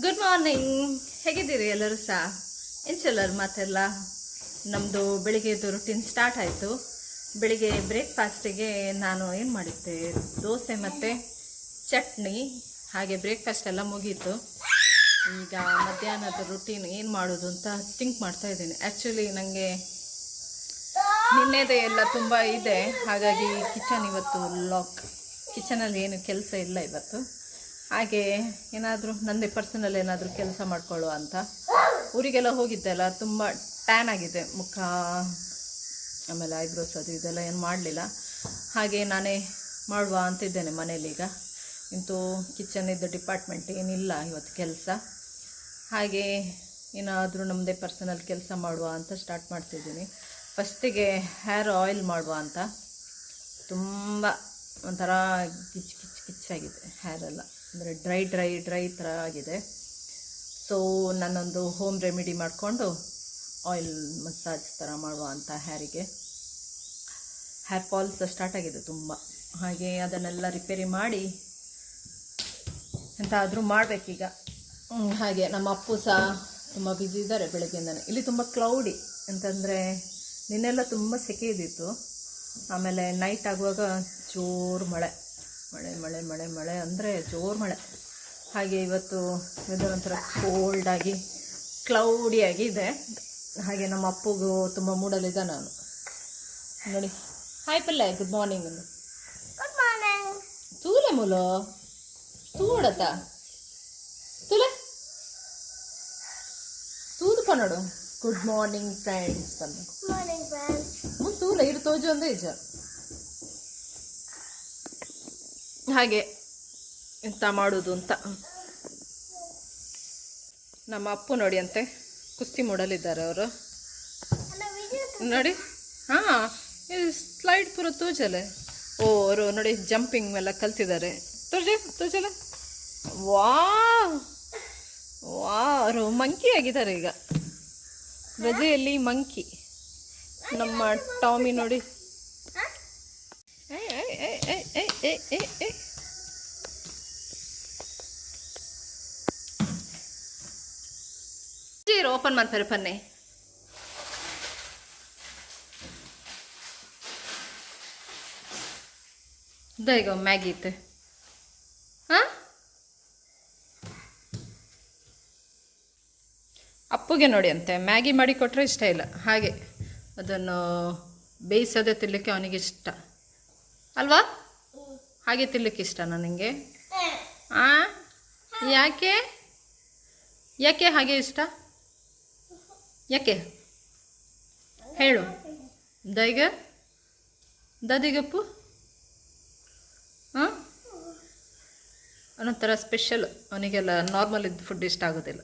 Good morning, ಹೇಗಿದ್ದೀರಿ ಎಲ್ಲರೂ ಸಹ? ಎಲ್ಲರೂ ಮಾತೆಲ್ಲ ನಮ್ಮದು ಬೆಳಿಗ್ಗೆದು ರುಟೀನ್ ಸ್ಟಾರ್ಟ್ ಆಯಿತು. ಬೆಳಿಗ್ಗೆ ಬ್ರೇಕ್ಫಾಸ್ಟಿಗೆ ನಾನು ಏನು ಮಾಡಿದ್ದೆ, ದೋಸೆ ಮತ್ತು ಚಟ್ನಿ, ಹಾಗೆ ಬ್ರೇಕ್ಫಾಸ್ಟ್ ಎಲ್ಲ ಮುಗೀತು. ಈಗ ಮಧ್ಯಾಹ್ನದ ರುಟೀನ್ ಏನು ಮಾಡೋದು ಅಂತ ಥಿಂಕ್ ಮಾಡ್ತಾ ಇದ್ದೀನಿ. ಆ್ಯಕ್ಚುಲಿ ನನಗೆ ನಿನ್ನೆದೇ ಎಲ್ಲ ತುಂಬ ಇದೆ, ಹಾಗಾಗಿ ಕಿಚನ್ ಇವತ್ತು ಲಾಕ್. ಕಿಚನಲ್ಲಿ ಏನು ಕೆಲಸ ಇಲ್ಲ ಇವತ್ತು. ಹಾಗೆ ಏನಾದರೂ ನನ್ನದೇ ಪರ್ಸನಲ್ ಏನಾದರೂ ಕೆಲಸ ಮಾಡ್ಕೊಳ್ಳುವ ಅಂತ. ಊರಿಗೆಲ್ಲ ಹೋಗಿದ್ದೆ ಅಲ್ಲ, ತುಂಬ ಟ್ಯಾನ್ ಆಗಿದೆ ಮುಖ, ಆಮೇಲೆ ಐಬ್ರೋಸ್ ಅದು ಇದೆಲ್ಲ ಏನು ಮಾಡಲಿಲ್ಲ. ಹಾಗೆ ನಾನೇ ಮಾಡುವ ಅಂತಿದ್ದೇನೆ ಮನೇಲಿ. ಈಗ ಇಂತೂ ಕಿಚನಿದ್ದು ಡಿಪಾರ್ಟ್ಮೆಂಟ್ ಏನಿಲ್ಲ ಇವತ್ತು ಕೆಲಸ. ಹಾಗೆ ಏನಾದರೂ ನಮ್ಮದೇ ಪರ್ಸನಲ್ ಕೆಲಸ ಮಾಡುವ ಅಂತ ಸ್ಟಾರ್ಟ್ ಮಾಡ್ತಿದ್ದೀನಿ. ಫಸ್ಟಿಗೆ ಹೇರ್ ಆಯಿಲ್ ಮಾಡುವ ಅಂತ. ತುಂಬ ಒಂಥರ ಕಿಚ್ಚಾಗಿದೆ ಹೇರೆಲ್ಲ, ಅಂದರೆ ಡ್ರೈ ಥರ ಆಗಿದೆ. ಸೊ ನಾನೊಂದು ಹೋಮ್ ರೆಮಿಡಿ ಮಾಡಿಕೊಂಡು ಆಯಿಲ್ ಮಸಾಜ್ ಥರ ಮಾಡುವ ಅಂತ ಹೇರಿಗೆ. ಹೇರ್ ಫಾಲ್ಸ್ ಸ್ಟಾರ್ಟ್ ಆಗಿದೆ ತುಂಬ. ಹಾಗೆ ಅದನ್ನೆಲ್ಲ ರಿಪೇರಿ ಮಾಡಿ ಎಂತಾದರೂ ಮಾಡಬೇಕೀಗ. ಹಾಗೆ ನಮ್ಮ ಅಪ್ಪು ಸಹ ತುಂಬ ಬ್ಯುಸಿ ಇದ್ದಾರೆ ಬೆಳಗ್ಗೆಯಿಂದನೇ. ಇಲ್ಲಿ ತುಂಬ ಕ್ಲೌಡಿ, ಅಂತಂದರೆ ನಿನ್ನೆಲ್ಲ ತುಂಬ ಸೆಕೆ ಇದ್ದಿತ್ತು. ಆಮೇಲೆ ನೈಟ್ ಆಗುವಾಗ ಜೋರು ಮಳೆ ಅಂದರೆ ಜೋರು ಮಳೆ. ಹಾಗೆ ಇವತ್ತು ವೆದರ್ ಒಂಥರ ಕೋಲ್ಡಾಗಿ ಕ್ಲೌಡಿಯಾಗಿ ಇದೆ. ಹಾಗೆ ನಮ್ಮ ಅಪ್ಪಗೂ ತುಂಬ ಮೂಡಲಿದ್ದ. ನಾನು ನೋಡಿ, ಹಾಯ್ ಪಲ್ಲೆ, ಗುಡ್ ಮಾರ್ನಿಂಗ್. Good morning. ತೂಲೆ ಮುಲು ತೂಡತ್ತ ತೂಲೆ ತೂದುಪ ನೋಡು. ಗುಡ್ ಮಾರ್ನಿಂಗ್ ಫ್ರೆಂಡ್ಸ್ ತಂದು. Good morning friends. ತೂಲೆ ಇಡು ತೋಜು ಒಂದೇ ಇಜ. ಹಾಗೆ ಎಂತ ಮಾಡೋದು ಅಂತ. ನಮ್ಮ ಅಪ್ಪು ನೋಡಿ ಅಂತೆ ಕುಸ್ತಿ ಮೂಡಲಿದ್ದಾರೆ ಅವರು. ನೋಡಿ, ಹಾಂ, ಇದು ಸ್ಲೈಡ್ ಪೂರ ತೋಜಲೆ. ಓ, ಅವರು ನೋಡಿ ಜಂಪಿಂಗ್ ಎಲ್ಲ ಕಲ್ತಿದ್ದಾರೆ. ತೋಜಲೆ. ವಾ, ಅವರು ಮಂಕಿ ಆಗಿದ್ದಾರೆ ಈಗ. ರಜೆಯಲ್ಲಿ ಮಂಕಿ. ನಮ್ಮ ಟಾಮಿ ನೋಡಿ, ಓಪನ್ ಮಾಡ್ತಾರೆ ಪನ್ನೆ. ಈಗ ಮ್ಯಾಗಿ ಇತ್ತು. ಹಾಂ, ಅಪ್ಪುಗೆ ನೋಡಿ ಅಂತೆ ಮ್ಯಾಗಿ ಮಾಡಿ ಕೊಟ್ಟರೆ ಇಷ್ಟ ಇಲ್ಲ. ಹಾಗೆ ಅದನ್ನು ಬೇಯಿಸೋದೇ ತಿನ್ನಲಿಕ್ಕೆ ಅವನಿಗೆ ಇಷ್ಟ ಅಲ್ವಾ? ಹಾಗೆ ತಿನ್ನಲಿಕ್ಕೆ ಇಷ್ಟ ನನಗೆ. ಹಾಂ, ಯಾಕೆ ಹಾಗೆ ಇಷ್ಟ? ಯಾಕೆ ಹೇಳು. ದಾದಿಗಪ್ಪು ಹಾಂ, ಅವನೊಂಥರ ಸ್ಪೆಷಲ್. ಅವನಿಗೆಲ್ಲ ನಾರ್ಮಲ್ ಇದ್ದು ಫುಡ್ ಇಷ್ಟ ಆಗೋದಿಲ್ಲ.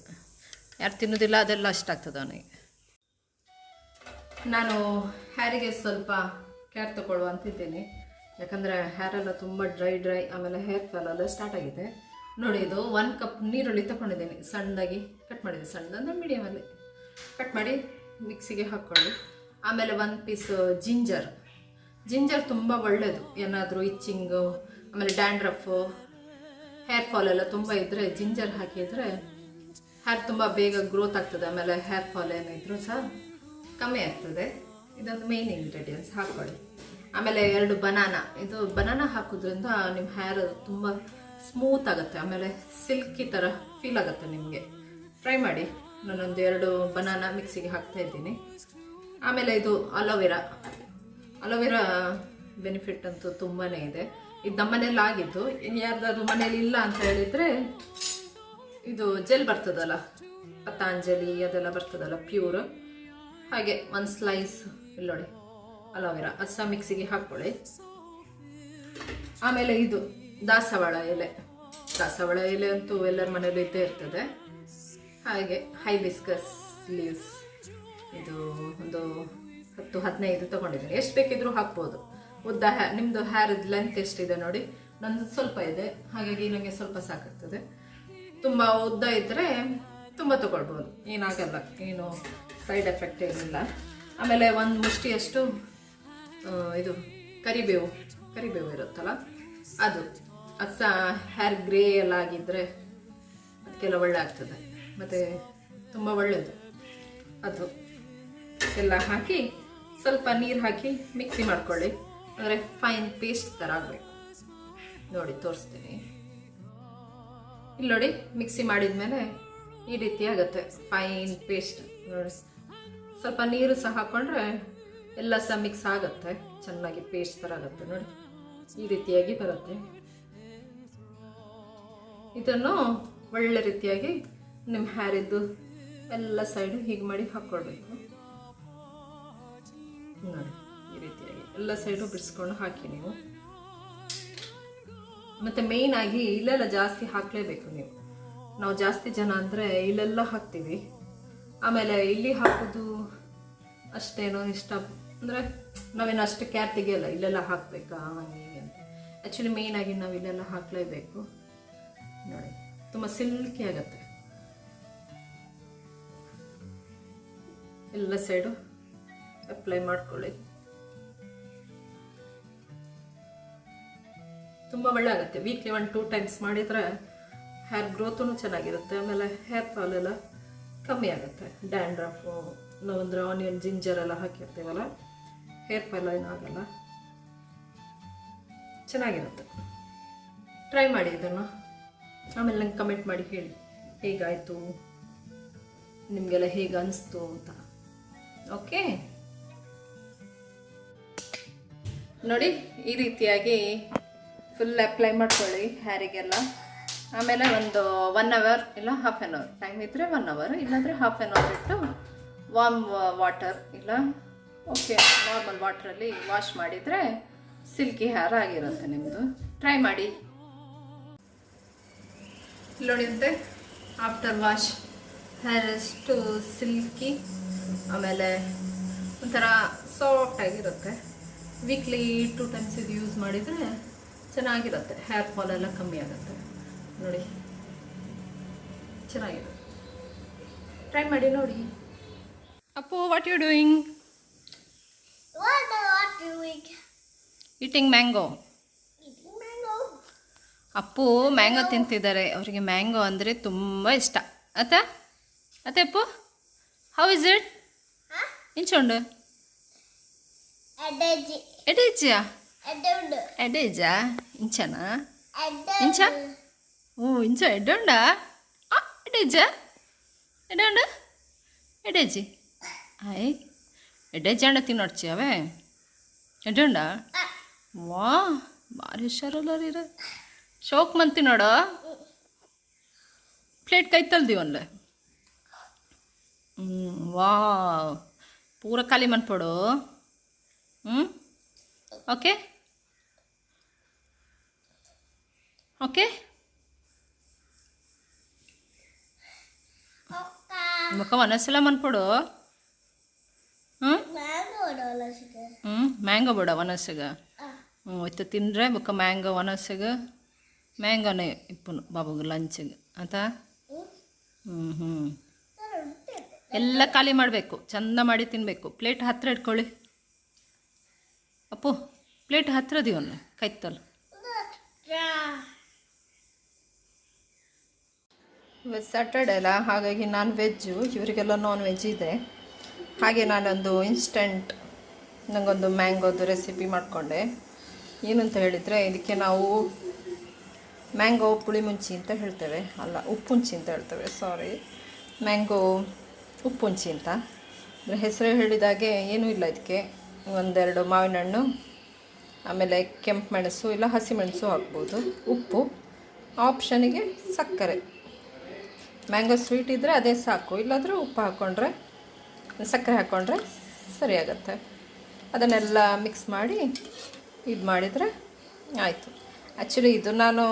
ಯಾರು ತಿನ್ನೋದಿಲ್ಲ ಅದೆಲ್ಲ ಇಷ್ಟ ಆಗ್ತದೆ ಅವನಿಗೆ. ನಾನು ಹೇರಿಗೆ ಸ್ವಲ್ಪ ಕೇರ್ ತಗೊಳ್ಳುವ ಅಂತಿದ್ದೀನಿ. ಯಾಕಂದರೆ ಹೇರೆಲ್ಲ ತುಂಬ ಡ್ರೈ, ಆಮೇಲೆ ಹೇರ್ ಫಾಲ್ ಎಲ್ಲ ಸ್ಟಾರ್ಟ್ ಆಗಿದೆ. ನೋಡಿ, ಇದು 1 ಕಪ್ ನೀರುಳ್ಳಿ ತಗೊಂಡಿದ್ದೀನಿ. ಸಣ್ಣದಾಗಿ ಕಟ್ ಮಾಡಿದ್ದೀನಿ, ಸಣ್ಣದಂದರೆ ಮೀಡಿಯಮಲ್ಲಿ ಕಟ್ ಮಾಡಿ ಮಿಕ್ಸಿಗೆ ಹಾಕ್ಕೊಳ್ಳಿ. ಆಮೇಲೆ 1 ಪೀಸ್ ಜಿಂಜರ್ ತುಂಬ ಒಳ್ಳೆಯದು. ಏನಾದರೂ ಇಚ್ಚಿಂಗು, ಆಮೇಲೆ ಡ್ಯಾಂಡ್ರಫು, ಹೇರ್ ಫಾಲ್ ಎಲ್ಲ ತುಂಬ ಇದ್ದರೆ ಜಿಂಜರ್ ಹಾಕಿದರೆ ಹೇರ್ ತುಂಬ ಬೇಗ ಗ್ರೋತ್ ಆಗ್ತದೆ. ಆಮೇಲೆ ಹೇರ್ ಫಾಲ್ ಏನಿದ್ರೂ ಸಹ ಕಮ್ಮಿ ಆಗ್ತದೆ. ಇದೊಂದು ಮೇನ್ ಇಂಗ್ರೀಡಿಯೆಂಟ್ಸ್ ಹಾಕ್ಕೊಳ್ಳಿ. ಆಮೇಲೆ 2 ಬನಾನಾ ಹಾಕೋದ್ರಿಂದ ನಿಮ್ಮ ಹೇರ್ ತುಂಬ ಸ್ಮೂತ್ ಆಗುತ್ತೆ. ಆಮೇಲೆ ಸಿಲ್ಕಿ ಥರ ಫೀಲ್ ಆಗುತ್ತೆ ನಿಮಗೆ. ಟ್ರೈ ಮಾಡಿ. ನಾನೊಂದು 2 ಬನಾನಾ ಮಿಕ್ಸಿಗೆ ಹಾಕ್ತಾ ಇದ್ದೀನಿ. ಆಮೇಲೆ ಇದು ಅಲೋವೆರಾ ಬೆನಿಫಿಟ್ ಅಂತೂ ತುಂಬಾ ಇದೆ. ಇದು ನಮ್ಮ ಮನೇಲಿ ಆಗಿದ್ದು. ಯಾರ್ದಾದ್ರು ಮನೇಲಿ ಇಲ್ಲ ಅಂತ ಹೇಳಿದರೆ ಇದು ಜೆಲ್ ಬರ್ತದಲ್ಲ, ಪತಾಂಜಲಿ ಅದೆಲ್ಲ ಬರ್ತದಲ್ಲ ಪ್ಯೂರ್. ಹಾಗೆ 1 ಸ್ಲೈಸ್ ಇಲ್ಲಿ ನೋಡಿ ಅಲೋವೆರಾ, ಅದು ಸಹ ಮಿಕ್ಸಿಗೆ ಹಾಕ್ಕೊಳ್ಳಿ. ಆಮೇಲೆ ಇದು ದಾಸವಾಳ ಎಲೆ ಅಂತೂ ಎಲ್ಲರ ಮನೇಲಿ ಇದ್ದೇ ಇರ್ತದೆ. ಹಾಗೆ ಹೈಬಿಸ್ಕಸ್ ಲೀವ್ಸ್, ಇದು ಒಂದು 10-15 ತೊಗೊಂಡಿದ್ದೀನಿ. ಎಷ್ಟು ಬೇಕಿದ್ರೂ ಹಾಕ್ಬೋದು. ಉದ್ದ ನಿಮ್ಮದು ಹೇರ್ ಲೆಂತ್ ಎಷ್ಟಿದೆ ನೋಡಿ, ನಂದು ಸ್ವಲ್ಪ ಇದೆ, ಹಾಗಾಗಿ ನನಗೆ ಸ್ವಲ್ಪ ಸಾಕಾಗ್ತದೆ. ತುಂಬ ಉದ್ದ ಇದ್ದರೆ ತುಂಬ ತೊಗೊಳ್ಬೋದು, ಏನಾಗಲ್ಲ, ಏನು ಸೈಡ್ ಎಫೆಕ್ಟ್ ಏನಿಲ್ಲ. ಆಮೇಲೆ 1 ಮುಷ್ಟಿಯಷ್ಟು ಇದು ಕರಿಬೇವು ಇರುತ್ತಲ್ಲ ಅದು ಹೇರ್ ಗ್ರೇ ಎಲ್ಲ ಆಗಿದ್ದರೆ ಅದಕ್ಕೆಲ್ಲ ಒಳ್ಳೆ ಆಗ್ತದೆ, ಮತ್ತು ತುಂಬ ಒಳ್ಳೆಯದು ಅದು. ಎಲ್ಲ ಹಾಕಿ ಸ್ವಲ್ಪ ನೀರು ಹಾಕಿ ಮಿಕ್ಸಿ ಮಾಡ್ಕೊಳ್ಳಿ, ಅಂದರೆ ಫೈನ್ ಪೇಸ್ಟ್ ಥರ ಆಗಬೇಕು. ನೋಡಿ ತೋರಿಸ್ತೀನಿ, ಇಲ್ಲಿ ನೋಡಿ ಮಿಕ್ಸಿ ಮಾಡಿದ್ಮೇಲೆ ಈ ರೀತಿ ಆಗುತ್ತೆ ಫೈನ್ ಪೇಸ್ಟ್. ನೋಡಿ ಸ್ವಲ್ಪ ನೀರು ಸಹ ಹಾಕ್ಕೊಂಡ್ರೆ ಎಲ್ಲ ಸಹ ಮಿಕ್ಸ್ ಆಗುತ್ತೆ, ಚೆನ್ನಾಗಿ ಪೇಸ್ಟ್ ಥರ ಆಗುತ್ತೆ. ನೋಡಿ ಈ ರೀತಿಯಾಗಿ ಬರುತ್ತೆ. ಇದನ್ನು ಒಳ್ಳೆ ರೀತಿಯಾಗಿ ನಿಮ್ಮ ಹೇರಿದ್ದು ಎಲ್ಲ ಸೈಡು ಹೀಗೆ ಮಾಡಿ ಹಾಕ್ಕೊಳ್ಬೇಕು. ನೋಡಿ ಈ ರೀತಿಯಾಗಿ ಎಲ್ಲ ಸೈಡು ಬಿಡಿಸ್ಕೊಂಡು ಹಾಕಿ ನೀವು. ಮತ್ತು ಮೇಯ್ನ್ ಆಗಿ ಇಲ್ಲೆಲ್ಲ ಜಾಸ್ತಿ ಹಾಕಲೇಬೇಕು ನೀವು. ನಾವು ಜಾಸ್ತಿ ಜನ ಅಂದರೆ ಇಲ್ಲೆಲ್ಲ ಹಾಕ್ತೀವಿ, ಆಮೇಲೆ ಇಲ್ಲಿ ಹಾಕೋದು ಅಷ್ಟೇನೋ ಇಷ್ಟ ಅಂದರೆ ನಾವೇನು ಅಷ್ಟು ಕ್ಯಾರ್ ತೆಗಿಯಲ್ಲ, ಇಲ್ಲೆಲ್ಲ ಹಾಕಬೇಕಾ ಹಂಗೆ ಅಂತ. ಆ್ಯಕ್ಚುಲಿ ಮೇಯ್ನಾಗಿ ನಾವು ಇಲ್ಲೆಲ್ಲ ಹಾಕಲೇಬೇಕು. ನೋಡಿ ತುಂಬ ಸಿಲ್ಕಿ ಆಗುತ್ತೆ. ಎಲ್ಲ ಸೈಡು ಅಪ್ಲೈ ಮಾಡ್ಕೊಳ್ಳಿ, ತುಂಬ ಒಳ್ಳೆ ಆಗುತ್ತೆ. ವೀಕ್ಲಿ 1-2 ಟೈಮ್ಸ್ ಮಾಡಿದರೆ ಹೇರ್ ಗ್ರೋತೂ ಚೆನ್ನಾಗಿರುತ್ತೆ, ಆಮೇಲೆ ಹೇರ್ ಫಾಲ್ ಎಲ್ಲ ಕಮ್ಮಿ ಆಗುತ್ತೆ. ಡ್ಯಾಂಡ್ರಫು ನಾವಂದರೆ ಆನಿಯನ್ ಜಿಂಜರ್ ಎಲ್ಲ ಹಾಕಿರ್ತೀವಲ್ಲ, ಹೇರ್ ಫಾಲ್ ಏನಾಗಲ್ಲ, ಚೆನ್ನಾಗಿರುತ್ತೆ. ಟ್ರೈ ಮಾಡಿ ಇದನ್ನು, ಆಮೇಲೆ ನಂಗೆ ಕಮೆಂಟ್ ಮಾಡಿ ಹೇಳಿ ಹೇಗಾಯಿತು, ನಿಮಗೆಲ್ಲ ಹೇಗೆ ಅನಿಸ್ತು ಅಂತ. ಓಕೆ, ನೋಡಿ ಈ ರೀತಿಯಾಗಿ ಫುಲ್ ಅಪ್ಲೈ ಮಾಡ್ಕೊಳ್ಳಿ ಹೇರಿಗೆಲ್ಲ. ಆಮೇಲೆ ಒಂದು 1 ಅವರ್ ಇಲ್ಲ ಹಾಫ್ ಆನ್ ಅವರ್ ಟೈಮ್ ಇದ್ದರೆ 1 ಅವರ್, ಇಲ್ಲಾಂದರೆ ಹಾಫ್ ಆನ್ ಅವರ್ ಇಟ್ಟು ವಾರ್ಮ್ ವಾಟರ್ ಇಲ್ಲ ಓಕೆ ನಾರ್ಮಲ್ ವಾಟ್ರಲ್ಲಿ ವಾಶ್ ಮಾಡಿದರೆ ಸಿಲ್ಕಿ ಹೇರ್ ಆಗಿರುತ್ತೆ ನಿಮ್ಮದು. ಟ್ರೈ ಮಾಡಿ. ನೋಡಿದಂತೆ ಆಫ್ಟರ್ ವಾಶ್ ಹೇರ್ ಎಷ್ಟು ಸಿಲ್ಕಿ, ಆಮೇಲೆ ಒಂಥರ ಸಾಫ್ಟ್ ಆಗಿರುತ್ತೆ. ವೀಕ್ಲಿ 2 ಟೈಮ್ಸ್ ಇದು ಯೂಸ್ ಮಾಡಿದರೆ ಚೆನ್ನಾಗಿರುತ್ತೆ, ಹೇರ್ ಫಾಲ್ ಎಲ್ಲ ಕಮ್ಮಿ ಆಗುತ್ತೆ. ನೋಡಿ ಚೆನ್ನಾಗಿದೆ, ಟ್ರೈ ಮಾಡಿ ನೋಡಿ. Appu, what you doing? Eating mango. Appu mango ತಿಂತಿದ್ದಾರೆ, ಅವರಿಗೆ ಮ್ಯಾಂಗೋ ಅಂದರೆ ತುಂಬ ಇಷ್ಟ. ಅತ್ತ ಅಪ್ಪು, ಹೌ ಇಸ್ ಇಟ್? ಇಂಚುಂಡು ಎಡೇಜಾ ಎಡೇಜಾ ಇಂಚನಾ ಇಂಚ ఇంచ ఎడ్డుండా ఎడేజా ఎడండు ఎడేజి అయ్ ఎడేజి అండ తినొచ్చి అవే ఎడ్డుండా వా ಭಾರಿ ಹುಷಾರಲ್ಲ ಶೋಕ್ ಮಂತಿ ನೋಡ ಪ್ಲೇಟ್ ಕೈ ತಲ್ದಿ ಒನ್ಲೆ ವಾ ಪೂರ ಖಾಲಿ ಮನ್ಪಡು. ಓಕೆ ಓಕೆ ಮುಖ ಒನಸಲ ಮನ್ಪಡು. ಮ್ಯಾಂಗೋ ಬಿಡ ಒನಸಗ ಇತ್ತು ತಿಂದರೆ ಮುಖ ಮ್ಯಾಂಗೋ ಒನಸಗ ಮ್ಯಾಂಗೋನೇ ಇಪ್ಪನು ಬಾಬುಗೆ ಲಂಚ್ಗೆ ಆತ. ಎಲ್ಲ ಖಾಲಿ ಮಾಡಬೇಕು, ಚಂದ ಮಾಡಿ ತಿನ್ನಬೇಕು. ಪ್ಲೇಟ್ ಹತ್ತಿರ ಇಟ್ಕೊಳ್ಳಿ ಅಪ್ಪು, ಪ್ಲೇಟ್ ಹತ್ತಿರ ದಿವಲ್ಲ ಕೈತಲ್ಲ. ಇವತ್ತು ಸ್ಯಾಟರ್ಡೆ ಅಲ್ಲ, ಹಾಗಾಗಿ ನಾನ್ ವೆಜ್ಜು, ಇವರಿಗೆಲ್ಲ ನಾನ್ ವೆಜ್ ಇದೆ. ಹಾಗೆ ನಾನೊಂದು ಇನ್ಸ್ಟೆಂಟ್ ನನಗೊಂದು ಮ್ಯಾಂಗೋದು ರೆಸಿಪಿ ಮಾಡಿಕೊಂಡೆ. ಏನಂತ ಹೇಳಿದರೆ, ಇದಕ್ಕೆ ನಾವು ಮ್ಯಾಂಗೋ ಪುಳಿಮುಂಚಿ ಅಂತ ಹೇಳ್ತೇವೆ, ಅಲ್ಲ ಉಪ್ಪುಂಚಿ ಅಂತ ಹೇಳ್ತೇವೆ, ಸಾರಿ ಮ್ಯಾಂಗೋ ಉಪ್ಪುಂಚಿ ಅಂತ. ಅಂದರೆ ಹೆಸರು ಹೇಳಿದಾಗೆ ಏನೂ ಇಲ್ಲ ಇದಕ್ಕೆ. 1-2 ಮಾವಿನ ಹಣ್ಣು, ಆಮೇಲೆ ಕೆಂಪು ಮೆಣಸು ಇಲ್ಲ ಹಸಿಮೆಣಸು ಹಾಕ್ಬೋದು, ಉಪ್ಪು, ಆಪ್ಷನಿಗೆ ಸಕ್ಕರೆ. ಮ್ಯಾಂಗೋ ಸ್ವೀಟ್ ಇದ್ದರೆ ಅದೇ ಸಾಕು, ಇಲ್ಲಾಂದರೆ ಉಪ್ಪು ಹಾಕ್ಕೊಂಡ್ರೆ ಸಕ್ಕರೆ ಹಾಕ್ಕೊಂಡ್ರೆ ಸರಿಯಾಗತ್ತೆ. ಅದನ್ನೆಲ್ಲ ಮಿಕ್ಸ್ ಮಾಡಿ ಇದು ಮಾಡಿದರೆ ಆಯಿತು. ಆ್ಯಕ್ಚುಲಿ ಇದು ನಾನು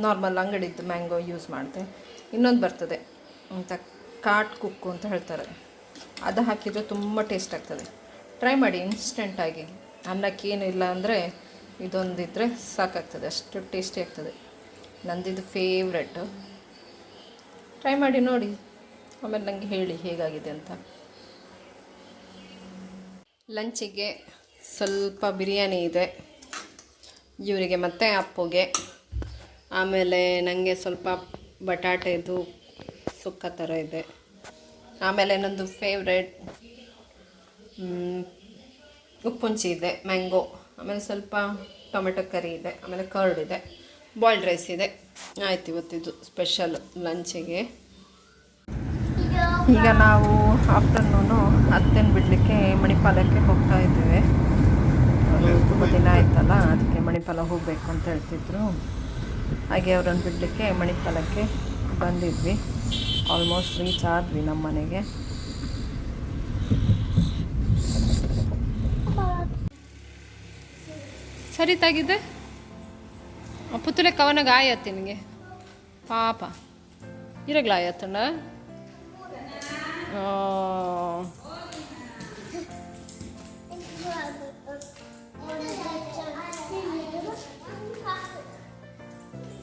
ನಾರ್ಮಲ್ ಅಂಗಡಿದ್ದು ಮ್ಯಾಂಗೋ ಯೂಸ್ ಮಾಡಿದೆ. ಇನ್ನೊಂದು ಬರ್ತದೆ ಅಂತ ಕಾಟ್ ಕುಕ್ಕು ಅಂತ ಹೇಳ್ತಾರೆ, ಅದು ಹಾಕಿದರೆ ತುಂಬ ಟೇಸ್ಟ್ ಆಗ್ತದೆ. ಟ್ರೈ ಮಾಡಿ ಇನ್ಸ್ಟೆಂಟಾಗಿ. ಅನ್ನಕ್ಕೇನು ಇಲ್ಲ ಅಂದರೆ ಇದೊಂದಿದ್ದರೆ ಸಾಕಾಗ್ತದೆ, ಅಷ್ಟು ಟೇಸ್ಟಿ ಆಗ್ತದೆ. ನಂದಿದು ಫೇವ್ರೆಟ್ಟು. ಟ್ರೈ ಮಾಡಿ ನೋಡಿ, ಆಮೇಲೆ ನನಗೆ ಹೇಳಿ ಹೇಗಾಗಿದೆ ಅಂತ. ಲಂಚಿಗೆ ಸ್ವಲ್ಪ ಬಿರಿಯಾನಿ ಇದೆ ಇವರಿಗೆ ಮತ್ತು ಅಪ್ಪುಗೆ. ಆಮೇಲೆ ನನಗೆ ಸ್ವಲ್ಪ ಬಟಾಟೆದು ಸುಕ್ಕ ಥರ ಇದೆ. ಆಮೇಲೆ ನನ್ನದು ಫೇವ್ರೆಟ್ ಉಪ್ಪುಂಚಿ ಇದೆ, ಮ್ಯಾಂಗೋ. ಆಮೇಲೆ ಸ್ವಲ್ಪ ಟೊಮೆಟೊ ಕರಿ ಇದೆ. ಆಮೇಲೆ ಕರ್ಡ್ ಇದೆ, ಬಾಯ್ಲ್ಡ್ ರೈಸ್ ಇದೆ. ಆಯ್ತು, ಇವತ್ತಿದ್ದು ಸ್ಪೆಷಲ್ ಲಂಚಿಗೆ. ಈಗ ನಾವು ಆಫ್ಟರ್ನೂನು ಅತ್ತೆನ ಬಿಡಲಿಕ್ಕೆ ಮಣಿಪಾಲಕ್ಕೆ ಹೋಗ್ತಾ ಇದ್ದೇವೆ. ತುಂಬ ದಿನ ಆಯ್ತಲ್ಲ, ಅದಕ್ಕೆ ಮಣಿಪಾಲ ಹೋಗಬೇಕು ಅಂತ ಹೇಳ್ತಿದ್ರು. ಹಾಗೆ ಅವರನ್ನು ಬಿಡಲಿಕ್ಕೆ ಮಣಿಪಾಲಕ್ಕೆ ಬಂದಿದ್ವಿ. ಆಲ್ಮೋಸ್ಟ್ ರೀಚ್ ಆದ್ವಿ ನಮ್ಮ ಮನೆಗೆ. ಸರಿತಾಗಿದೆ ಪುತ್ತೂಲೆ ಕವನಗ ಆಯತ್ತು ನಿನಗೆ ಪಾಪ ಇರಗ್ಲ ಆಯತ್ತಂಡ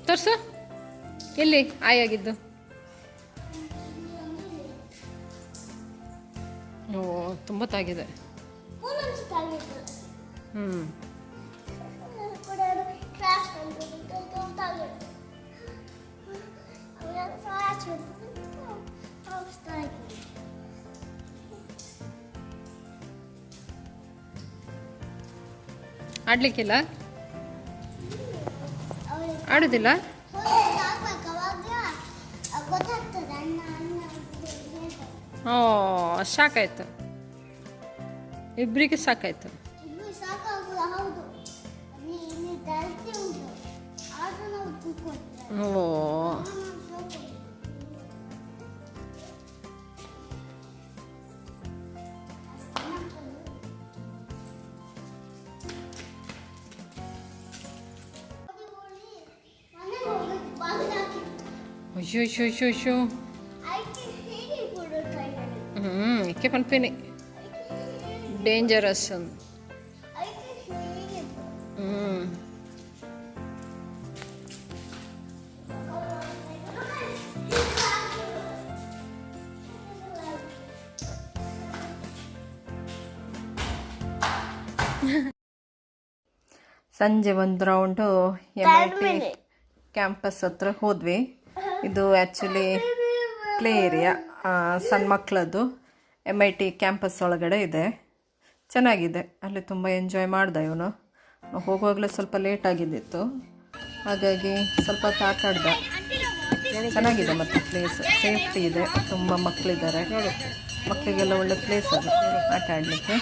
ತೋರ್ಸು ಎಲ್ಲಿ ಆಯಾಗಿದ್ದು. ಓ ತುಂಬ ತಾಗಿದೆ. ಆಡ್ಲಿಕ್ಕಿಲ್ಲ, ಆಡುದಿಲ್ಲ. ಓ ಸಾಕಾಯ್ತು, ಇಬ್ಬರಿಗೆ ಸಾಕಾಯ್ತು. ಓ ಅಯ್ಯೋ ಅಯ್ಯೋ ಅಯ್ಯೋ ಅಯ್ಯೋ. ಇಕ್ಕೆ ಪನ್ಪೇನೆ ಡೇಂಜರಸ್. ಸಂಜೆ ಒಂದು ರೌಂಡು MIT ಕ್ಯಾಂಪಸ್ ಹತ್ರ ಹೋದ್ವಿ. ಇದು ಆ್ಯಕ್ಚುಲಿ ಪ್ಲೇ ಏರಿಯಾ, ಸಣ್ಣ ಮಕ್ಕಳದ್ದು. MIT ಕ್ಯಾಂಪಸ್ ಒಳಗಡೆ ಇದೆ, ಚೆನ್ನಾಗಿದೆ. ಅಲ್ಲಿ ತುಂಬ ಎಂಜಾಯ್ ಮಾಡ್ದೆ ಇವನು. ಹೋಗುವಾಗಲೇ ಸ್ವಲ್ಪ ಲೇಟ್ ಆಗಿದ್ದಿತ್ತು, ಹಾಗಾಗಿ ಸ್ವಲ್ಪ ಆಟ ಆಡ್ದೆ. ಚೆನ್ನಾಗಿದೆ ಮತ್ತು ಪ್ಲೇಸ್ ಸೇಫ್ಟಿ ಇದೆ, ತುಂಬ ಮಕ್ಕಳಿದ್ದಾರೆ. ಮಕ್ಕಳಿಗೆಲ್ಲ ಒಳ್ಳೆ ಪ್ಲೇಸ್ ಅದು ಆಟ ಆಡಲಿಕ್ಕೆ.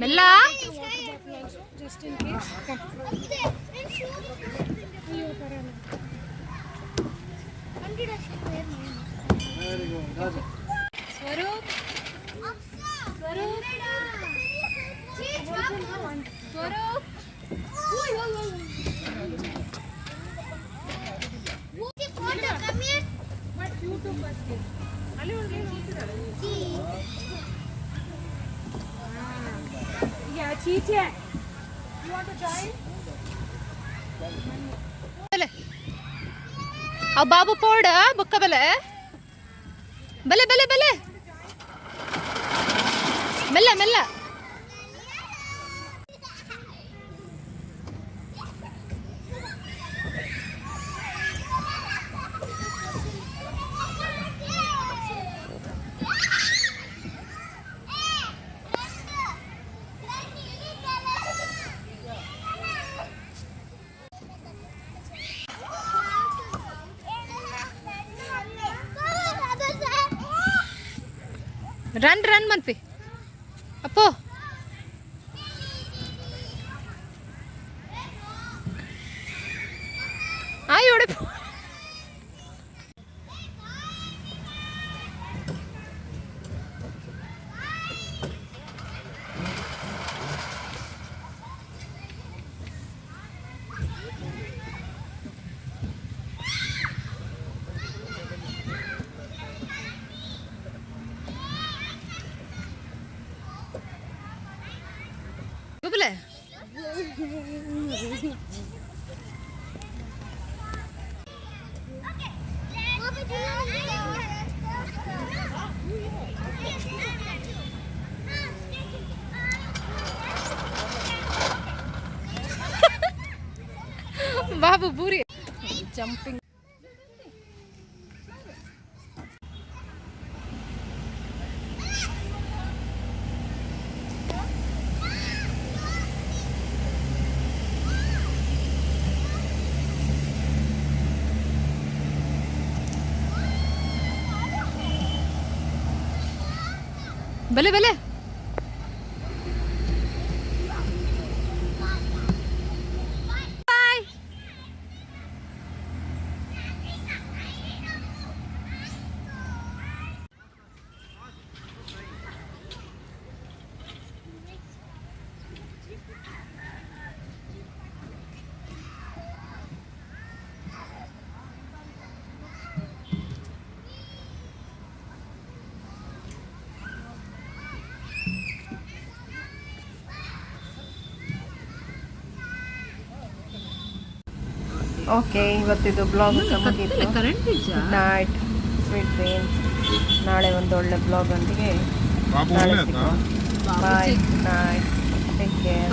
ಮೆಲ್ಲ ಅವ್ ಬಾಬು ಪೋಡ ಬುಕ್ಕ ಬಲೆ ಬಲೆ ಬಲೆ ಬಲೆ ಮೆಲ್ಲ ಮೆಲ್ಲ. Run run ಮನ್ಪಿ ಅಪ್ಪೋ. ಆಯ್ ಹೊಡೆ ಗುಬಲೆ. ಬಾಬು ಬೂರಿ ಜಂಪಿಂಗ್. ಬಲೆ ಬಲೆ ಓಕೆ, ಇವತ್ತಿದು ಬ್ಲಾಗ್ ಮುಗೀತು. Good night sweet dreams. ನಾಳೆ ಒಂದು ಒಳ್ಳೆ ಬ್ಲಾಗ್ ಒಂದಿಗೆ ನಾಳೆ ಸಿಗೋಣ. ಬಾಯ್, ನೈಟ್, ಟೇಕ್ ಕೇರ್.